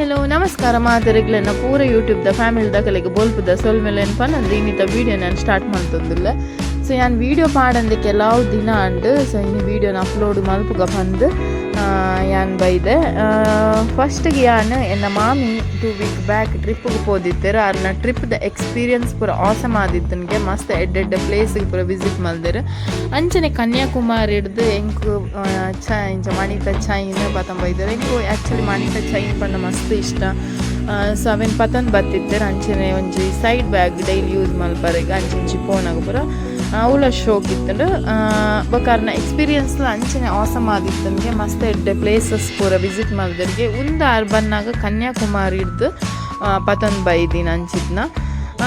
Hello ನಮಸ್ಕಾರ ಮಾತರಿಗ್ಲೆನ ಪೂರ ಯೂಟ್ಯೂಬ್ದ ಫ್ಯಾಮಿಲಿದ ಕಲೆಗೆ ಬೋಲ್ಪುದ ಸೊಲ್ಮೇಲೆನ್ ಪನ್ನಂದು ಇನ್ನಿತ ವೀಡಿಯೋ ನಾನು ಸ್ಟಾರ್ಟ್ ಮಾಡ್ತಂದಿಲ್ಲ. ಸೊ ನಾನು ವೀಡಿಯೋ ಪಾಡಂದೆ ಕೆಲವು ದಿನ ಅಂಡು ಸೊ ಇನ್ನು ವೀಡಿಯೋನ ಅಪ್ಲೋಡ್ ಮಲ್ಪುಗ ಬಂದು ಯಾನ್ ಬೈದೆ. ಫಸ್ಟಿಗೆ ಯಾನ್ ಎನ್ನ ಮಾಮಿ 2 ವೀಕ್ ಬ್ಯಾಕ್ ಟ್ರಿಪ್ಪಿಗೆ ಹೋದಿತ್ತೇರು. ಅರ್ನ ಟ್ರಿಪ್ದ ಎಕ್ಸ್ಪೀರಿಯನ್ಸ್ ಪೂರ ಆಸಮ್ ಆದಿತ್ತನ್ಗೆ ಮಸ್ತ್ ಎಡ್ಡೆಡ್ಡೆ ಪ್ಲೇಸಿಗೆ ಪೂರ ವಿಸಿಟ್ ಮಲ್ದೇರು. ಅಂಚನೆ ಕನ್ಯಾಕುಮಾರಿ ಹಿಡ್ದು ಎಂಕು ಇಂಚ ಮಣಿತ ಚೈನ್ ಪತಂ ಬೈದೇರು. ಎಂಕು ಆ್ಯಕ್ಚುಲಿ ಮಣಿತ ಚೈನ್ ಪಂಡ ಮಸ್ತ್ ಇಷ್ಟ. ಸೊ ಅವೇನು ಪತಂದು ಬತ್ತಿತ್ತೇರು. ಅಂಚನೆ ಒಂಜಿ ಸೈಡ್ ಬ್ಯಾಗ್ ಡೈಲಿ ಯೂಸ್ ಮಲ್ಪರೆಗೆ ಅಂಚಿ ಫೋನಾಗ ಪೂರ ಅವಳ ಶೋಕ್ ಇತ್ತು. ಬಕಾರ್ನ ಎಕ್ಸ್ಪೀರಿಯನ್ಸ್ ಅಂಚನೆ ಆಸಮ್ ಆದಿತ್ತನ್ಗೆ ಮಸ್ತ್ ಎಡ್ಡೆ ಪ್ಲೇಸಸ್ ಪೂರ ವಿಸಿಟ್ ಮಾಡಿದ್ರಿಗೆ ಒಂದು ಬಂದಾಗ ಕನ್ಯಾಕುಮಾರಿ ಹಿಡ್ದು ಪತಂದು ಬೈದಿನ ಅಂಚಿದ್ನ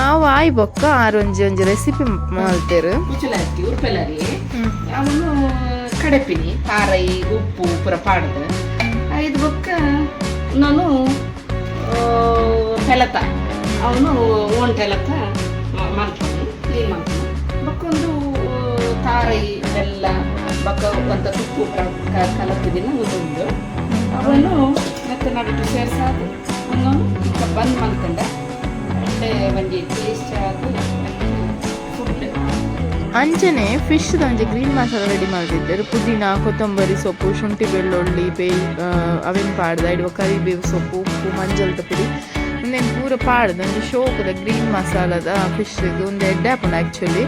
ಅವು ಆಯ್ ಬೊಕ್ಕ ಒಂಜಿ ರೆಸಿಪಿ ಮಾಡ್ತೇರು. ಅವನು ಕಡಪಿನಿ ಖಾರೈ ಉಪ್ಪು ಪೂರ ಪಾಡ್ದು ಐದು ಬೊಕ್ಕ ನಾನು ತೆಲತ ಅವನು ಓನ್ ತೆಲತ ಮಾಡ್ತಾನೆ ಕ್ಲೀನ್ ಮಾಡ್ತಾನೆ. ಬಕ್ಕೊಂದು ತಾರೈ ಬೆಲ್ಲ ಬಕ್ಕ ಅಂತ ತುಪ್ಪು ಕಲತಿದಿನ ಉಂಡು ಅವನು ಮತ್ತೆ ನಡುಟು ಸೇರ್ಸಾದು ಅವನು ಈಗ ಬಂದ್ ಮಾಡ್ಕೊಂಡ ಒಳ್ಳೆ ಒಂಜಿ ಟೇಸ್ಟ್ ಆದು ಫುಡ್. ಅಂಚನೆ ಫಿಶ್ದ ಒಂಜಿ ಗ್ರೀನ್ ಮಸಾಲ ರೆಡಿ ಮಾಡ್ತಿದ್ದರು. ಪುದೀನ, ಕೊತ್ತಂಬರಿ ಸೊಪ್ಪು, ಶುಂಠಿ ಬೆಳ್ಳುಳ್ಳಿ ಅವೇನು ಪಾಡ್ದು ಇಡುವ ಕರಿಬೇವು ಸೊಪ್ಪು, ಉಪ್ಪು, ಮಂಜಲ್ದ ಪುಡಿ ಒಂದೇನು ಪೂರ ಪಾಡ್ದು ಒಂದು ಶೋಕದ ಗ್ರೀನ್ ಮಸಾಲದ ಫಿಶ್ಗೆ ಒಂದು ಎಡ್ಡೆ ಹಾಕೊಂಡು ಆ್ಯಕ್ಚುಲಿ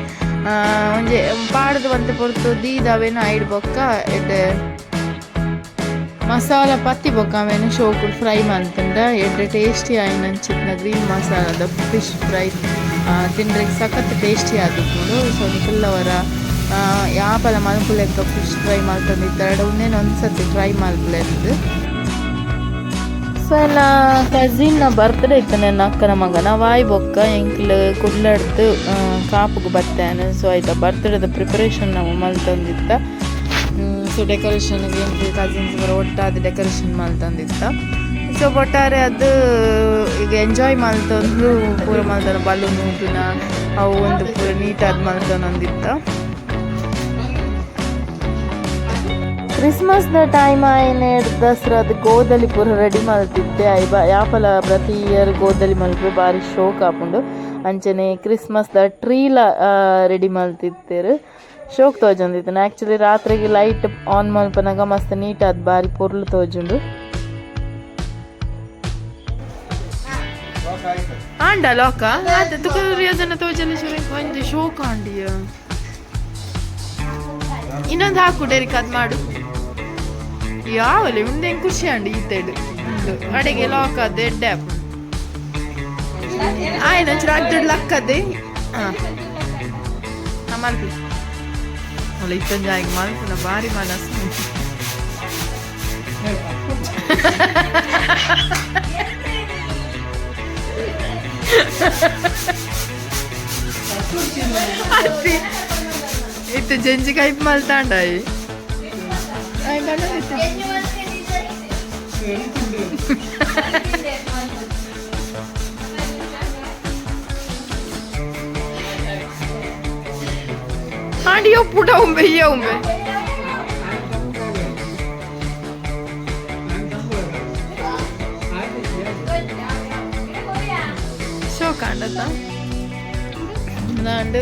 ಒಂಜಿ ಪಾಡ್ದು ಒಂದು ಪೊರ್ತು ದೀದಾವೇನು ಐಡ್ಬೊಕ್ಕ ಎಡ್ಡೆ ಮಸಾಲ ಪತ್ತಿ ಬೊಕ್ಕ ಅವೇನು ಶೋಕು ಫ್ರೈ ಮಾಡ್ತಂಡ ಎಡ್ಡೆ ಟೇಸ್ಟಿ ಆಯ್ನ ಅಂಚಿತ್ನ ಗ್ರೀನ್ ಮಸಾಲದ ಫಿಶ್ ಫ್ರೈ ತಿಂಡ್ರಿಗೆ ಸಖತ್ ಟೇಸ್ಟಿ ಆದಿತ್ತು. ಸೊ ಫುಲ್ಲವರ ಯಾಪಲ ಮಲ್ಪುಲೆಕ್ಕ ಫಿಶ್ ಫ್ರೈ ಮಾಡ್ಕೊಂಡಿದ್ದಾರೆ. ಒಂದೇನು ಒಂದ್ಸತಿ ಟ್ರೈ ಮಲ್ಪುಲೆದ್ದು. ಸೊ ನನ್ನ ಕಸಿನ್ನ ಬರ್ತ್ಡೇ ಇತ್ತು ನನ್ನ ಅಕ್ಕನ ಮಗನ ವಾಯ್ ಬೊಕ್ಕ ಎಂಕ್ಲು ಕುಡ್ಲಡ್ದು ಕಾಪುಗೆ ಬರ್ತೇನೆ. ಸೊ ಆಯ್ತಾ ಬರ್ತ್ಡೇದ ಪ್ರಿಪರೇಷನ್ ನಾವು ಮಲ್ತಂದಿತ್ತ. ಸೊ ಡೆಕೋರೇಷನ್ಗೆ ಎಂಕ್ಲು ಕಸಿನ್ಸ್ ಬರೋ ಒಟ್ಟಾದ ಡೆಕೋರೇಷನ್ ಮಲ್ತಂದಿತ್ತ. ಸೊ ಒಟ್ಟಾರೆ ಅದು ಈಗ ಎಂಜಾಯ್ ಮಲ್ತಂದು ಪೂರ ಮಲ್ತಾನ ಬಲೂನ್ ಊದಿನ ಅವು ಒಂದು ಪೂರ ನೀಟಾದ ಮಲ್ತಾನಂದಿತ್ತ. ಕ್ರಿಸ್ಮಸ್ದ ಟೈಮ್ ಆಯ್ನೆ ದಸರಾದ ಗೋದಲಿ ಪೂರ ರೆಡಿ ಮಲ್ತಿದ್ದೆ. ಯಾಪಲ ಪ್ರತಿ ಇಯರ್ ಗೋದಲಿ ಮಲ್ಪು ಭಾರಿ ಶೋಕ್ ಹಾಕೊಂಡು ಅಂಚನೆ ಕ್ರಿಸ್ಮಸ್ದ ಟ್ರೀಲ ರೆಡಿ ಮಲ್ತಿದ್ದೇರು. ಶೋಕ್ ತೋಜೊಂದಿತ್ತು. ಆ್ಯಕ್ಚುಲಿ ರಾತ್ರಿಗೆ ಲೈಟ್ ಆನ್ ಮಲ್ಪನಾಗ ಮಸ್ತ್ ನೀಟಾದ ಭಾರಿ ಪೊರ್ಲು ತೋಜುಂಡು. ಆಂಡ ಲೋಕ ಅದು ತುಕರಿಯೋದನ್ನ ತೋಜಲ್ಲ ಶುರು ಒಂದು ಶೋಕ್ ಆಂಡಿಯ ಇನ್ನೊಂದು ಹಾಕು ಡೇರಿಕ್ ಅದು ಮಾಡು ಯಾವಲ್ಲಿ ಮುಂದೆ ಖುಷಿ ಅಂಡಿ ಈತೆಡು ಅಡೆಗೆ ಲಾಕ್ ಅದ ಎಡ್ಡೆ ಆಪು ಆಯ್ತು ಒಂಚೂರು ಅಡ್ಡಡ್ ಲಕ್ಕದೆ ಹಾಂ ಮಲ್ಪಿ ಅಲ್ಲ ಇತ್ತೊಂದು ಆಗಿ ಮಲ್ಪನ ಭಾರಿ ಮನಸ್ಸು ಇತ್ತು ಜಂಜಿ ಕೈಪ್ ಮಲ್ತಾಂಡಾಯಿ ಆಡಿಯೋ ಪುಟ ಉಂಬೆ ಇಯ್ಯ ಉಂಬೆ ಶೋ ಕಾಂಡತ್ತ ನಾಂಡು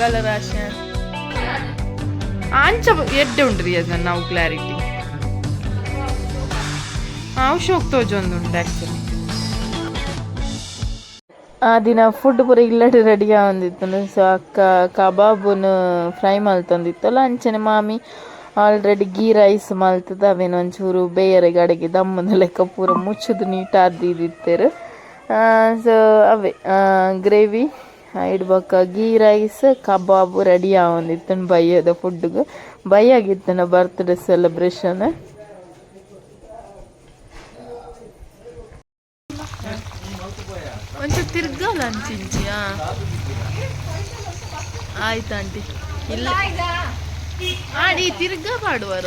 ಕಲರ್ ಆಶ ಅಂಚ ಎಡ್ಡೆ ಉಂಡ್ರಿ ಅದು ನಾವು ಕ್ಲಾರಿಟಿ ಅವು ಶೋಕ್ ತೋಜೊಂದುಂಡು ಆ್ಯಕ್ಚುಲಿ ಆ ದಿನ ಫುಡ್ ಪೂರ ಇಲ್ಲಡೆ ರೆಡಿ ಆಗೊಂದಿತ್ತು. ಸೊ ಅಕ್ಕ ಕಬಾಬುನು ಫ್ರೈ ಮಲ್ತಂದಿತ್ತಲ್ಲ ಅಂಚನೆ ಮಾಮಿ ಆಲ್ರೆಡಿ ಗೀ ರೈಸ್ ಮಲ್ತದ ಅವೇನು ಒಂಚೂರು ಬೇರೆ ಗಡೆಗೆ ದಮ್ಮನ ಲೆಕ್ಕ ಪೂರ ಮುಚ್ಚದು ನೀಟಾದಿತ್ತೇರು. ಸೊ ಅವೇ ಗ್ರೇವಿ ಇಡ್ಬೇಕ ಗೀ ರೈಸ್ ಕಬಾಬು ರೆಡಿ ಆಗೊಂದಿತ್ತು ಬೈಯದ ಫುಡ್ಗೆ ಬೈಯಾಗಿತ್ತು ಬರ್ತ್ಡೇ ಸೆಲೆಬ್ರೇಷನ್. ಒಂಚೂರು ತಿರ್ಗಲ್ಲ ಅಂಚಿಂಚಿಯಾ ಆಯ್ತಾಂಟಿ ಇಲ್ಲ ಆಡಿ ತಿರ್ಗ ಮಾಡುವರ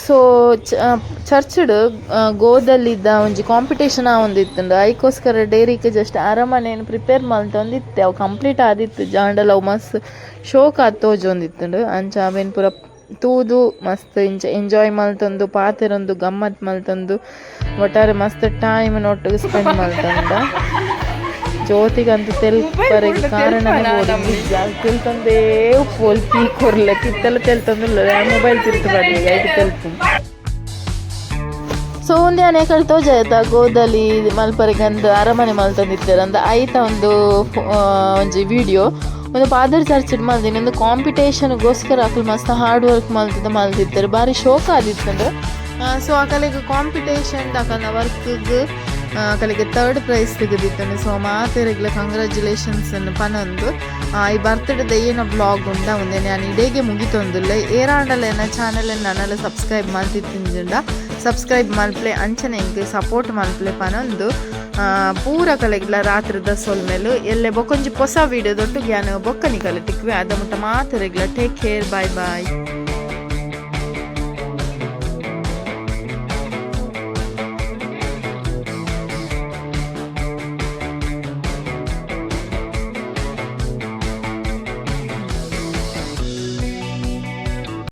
ಸೊ ಚರ್ಚ್ಡ್ ಗೋದಲ್ಲಿದ್ದ ಒಂಜಿ ಕಾಂಪಿಟೇಷನ್ ಒಂದಿತ್ತುಂಡು ಐಕೋಸ್ಕರ ಡೈರಿಗೆ ಜಸ್ಟ್ ಅರಮನೆಯನ್ನು ಪ್ರಿಪೇರ್ ಮಲ್ತೊಂದಿತ್ತೆ ಅವು ಕಂಪ್ಲೀಟ್ ಆದಿತ್ತು ಜಾಂಡಲ ಅವು ಮಸ್ತ್ ಶೋಕ್ ಆದ್ ತೋಜೊಂದಿತ್ತುಂಡು ಅಂಚ ಅವೇನು ಪೂರ ತೂದು ಮಸ್ತ್ ಎಂಜಾಯ್ ಮಲ್ತೊಂದು ಪಾತೆರೊಂದು ಗಮ್ಮತ್ ಮಲ್ತೊಂದು ಒಟ್ಟಾರೆ ಮಸ್ತ್ ಟೈಮ್ ಒಟ್ಟಿಗೆ ಸ್ಪೆಂಡ್ ಮಲ್ತೊಂದ ಜ್ಯೋತಿಗಂತೂ ತೆಲ್ಪರೆಗೆ ಕಾರಣನೇ ತಿಳ್ತಂದೇ ಉಪ್ಪು ಪೀ ಕೊರ್ಲೆ ಕಿತ್ತೆಲ್ಲ ತೆಲ್ತಂದಿಲ್ಲ ಮೊಬೈಲ್ ತಿರ್ತು ಬಡಿ ಐದು ತೆಲ್ಪು ಸೊ ಒಂದೇ ಆನೆ ಕಳ್ತೋಜಾಯ್ತ ಗೋದಲ್ಲಿ ಮಲ್ಪರೆಗಂದು ಅರಮನೆ ಮಲ್ತಂದಿರ್ತಾರೆ ಅಂದ ಐತ ಒಂಜಿ ವಿಡಿಯೋ ಒಂದು ಪಾದರ್ ಚರ್ಚ್ ಮಲ್ದಿನ ಒಂದು ಕಾಂಪಿಟೇಷನ್ಗೋಸ್ಕರ ಅಕಲ್ ಮಸ್ತ್ ಹಾರ್ಡ್ ವರ್ಕ್ ಮಲ್ತಿರ್ತಾರೆ ಭಾರಿ ಶೋಕ ಆದಿತ್ತಂದ್ರೆ ಸೊ ಅಕಲಿಗೆ ಕಾಂಪಿಟೇಷನ್ ಅಕಲ್ನ ವರ್ಕ್ಗೆ ಅಕಲಿಗೆ 3rd ಪ್ರೈಸ್ ತೆಗೆದಿತ್ತು ಸೊ ಮಾತೆರೆಗ್ಲ ಕಂಗ್ರ್ಯಾಚುಲೇಷನ್ಸ್ ಪನೊಂದು ಈ ಬರ್ತ್ಡೇದ ಏನ ಬ್ಲಾಗ್ ಉಂಡ ಒಂದೇ ನಾನು ಇಡೇಗೆ ಮುಗಿತೊಂದುಲ್ಲ ಏರಾಂಡಲ ಏನ ಚಾನಲ್ ನನ್ನೆಲ್ಲ ಸಬ್ಸ್ಕ್ರೈಬ್ ಮಾಡ್ತಿತ್ತಿಂಜುಂಡ ಸಬ್ಸ್ಕ್ರೈಬ್ ಮಲ್ಪ್ಲೆ ಅಂಚನೆ ಇಂಗೆ ಸಪೋರ್ಟ್ ಮಲ್ಪ್ಲೆ ಪನೊಂದು ಪೂರ ಕಲೆಗ್ಲ ರಾತ್ರಿದ ಸೊಲ್ಮೆಲು ಎಲ್ಲೆ ಬೊಕೊಂಜಿ ಹೊಸ ವೀಡಿಯೋದೊಟ್ಟು ಗ್ಯಾನ ಬೊಕ್ಕನಿ ಕಲೆ ತಿಕ್ವೆ ಅದ ಮುಟ್ಟ ಮಾತೆರೆಗ್ಲ ಟೇಕ್ ಕೇರ್ ಬಾಯ್ ಬಾಯ್.